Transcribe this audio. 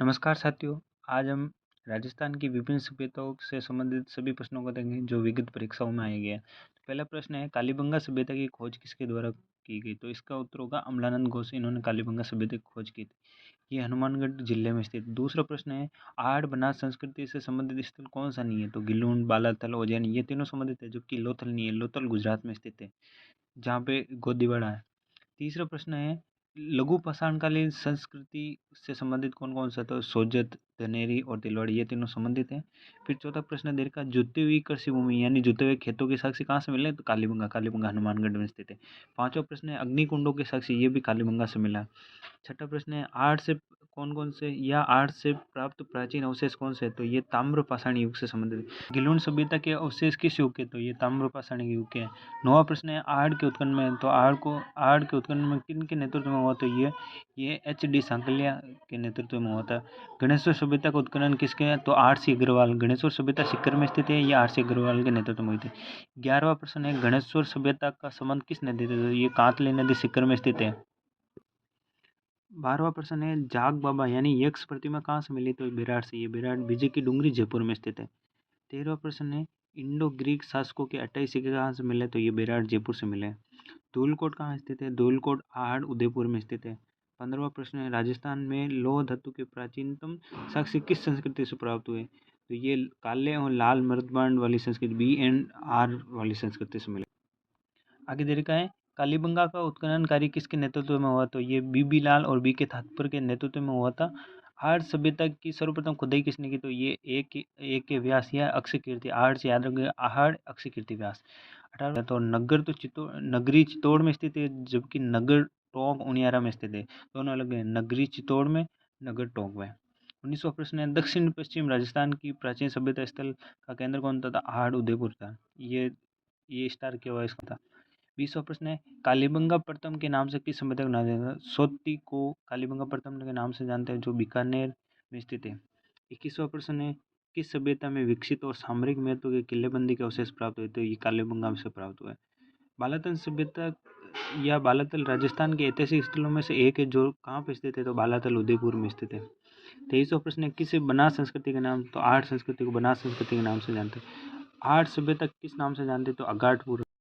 नमस्कार साथियों, आज हम राजस्थान की विभिन्न सभ्यताओं से संबंधित सभी प्रश्नों को देखेंगे जो विगत परीक्षाओं में आए गए हैं। तो पहला प्रश्न है, कालीबंगा सभ्यता की खोज किसके द्वारा की गई? तो इसका उत्तर होगा अमलानंद घोष। इन्होंने कालीबंगा सभ्यता की खोज की थी। ये हनुमानगढ़ जिले में स्थित। दूसरा प्रश्न है, आहड़ बनास संस्कृति से संबंधित स्थल कौन सा नहीं है? तो गिलून, बालाथल, उज्जैन ये तीनों संबंधित है, जबकि लोथल नहीं है। लोथल गुजरात में स्थित है, जहाँ पे गोदीवाड़ा है। तीसरा प्रश्न है, लघु पाषाणकालीन संस्कृति से संबंधित कौन कौन सा? तो सोजत, धनेरी और तिलवाड़ी ये तीनों संबंधित हैं। फिर चौथा प्रश्न है, दीर्घ जुती हुई कृषि भूमि यानी जुते हुए खेतों के साक्षी कहाँ से मिले? तो कालीबंगा। कालीबंगा हनुमानगढ़ में स्थित है। पांचवा प्रश्न है, अग्निकुंडों के साक्षी ये भी कालीबंगा से मिला। छठा प्रश्न है, आर्ट से कौन-कौन से या आर्ट से प्राप्त प्राचीन अवशेष कौन से हैं? तो ये ताम्र पाषाण युग से संबंधित है। गिलोन सभ्यता के अवशेष किस युग के? तो ये ताम्र पाषाण युग के हैं। नौवां प्रश्न है, आहड़ के उत्खनन में, तो आहड़ के उत्खनन में किनके नेतृत्व में हुआ? तो ये एच.डी. सांकलिया के नेतृत्व में हुआ था। गणेश्वर सभ्यता का उत्खनन किसके हैं? तो आर.सी. अग्रवाल। गणेश्वर सभ्यता सीकर में स्थित है, ये आर.सी. अग्रवाल के नेतृत्व में हुई थी। 11वां प्रश्न है, गणेश्वर सभ्यता का संबंध किस नदी से? तो ये कांतली नदी सीकर में स्थित है। 12वां प्रश्न है, जाग बाबा यानी यक्ष प्रतिमा कहाँ से मिली? तो विराट से। ये विराट विजय की डूंगरी जयपुर में स्थित है। 13वां प्रश्न है, इंडो ग्रीक शासकों के 28 सिक्के कहाँ से मिले? तो ये विराट जयपुर से मिले। धूलकोट कहाँ स्थित है? धूलकोट आहड़ उदयपुर में स्थित है। 15वां प्रश्न है, राजस्थान में लौह धातु के प्राचीनतम साक्ष्य किस संस्कृति से प्राप्त हुए? तो ये काले और लाल मृदबांड वाली संस्कृति B&R वाली संस्कृति से मिले। आगे दे रखा है, कालीबंगा का उत्खनन कार्य किसके नेतृत्व में हुआ? तो ये बीबी लाल और B.K. थातपुर के नेतृत्व में हुआ था। आहड़ सभ्यता की सर्वप्रथम खुदाई किसने की? तो ये A.K. व्यास या अक्षय कीर्ति। आहड़ से याद रखिए, आहड़ अक्षय कीर्ति व्यास। 18 तो नगर तो नगरी चित्तौड़ में स्थित है, जबकि नगर टोंक उनियारा में स्थित है। दोनों अलग है, नगरी चित्तौड़ में, नगर टोंक में। 19वां प्रश्न है, दक्षिण पश्चिम राजस्थान की प्राचीन सभ्यता स्थल का केंद्र कौन था? आहड़ उदयपुर था। ये स्टार क्या हुआ इसका था। 20वां प्रश्न है, कालीबंगा प्रथम के नाम से किस सभ्यता को जाना जाता है? सोती को कालीबंगा प्रथम के नाम से जानते हैं, जो बीकानेर में स्थित है। 21वां प्रश्न है, किस सभ्यता में विकसित और सामरिक महत्व के किलेबंदी के अवशेष प्राप्त हुए? तो ये कालीबंगा से प्राप्त हुआ है। बालातल सभ्यता या बालातल राजस्थान के ऐतिहासिक स्थलों में से एक है, जो कहाँ पे स्थित है? तो बालातल उदयपुर में स्थित है। 23वां प्रश्न है, किसे बनास संस्कृति के नाम? तो आहड़ संस्कृति को बनास संस्कृति के नाम से जानते हैं। आहड़ सभ्यता किस नाम से जानते हैं? तो अगाटपुर।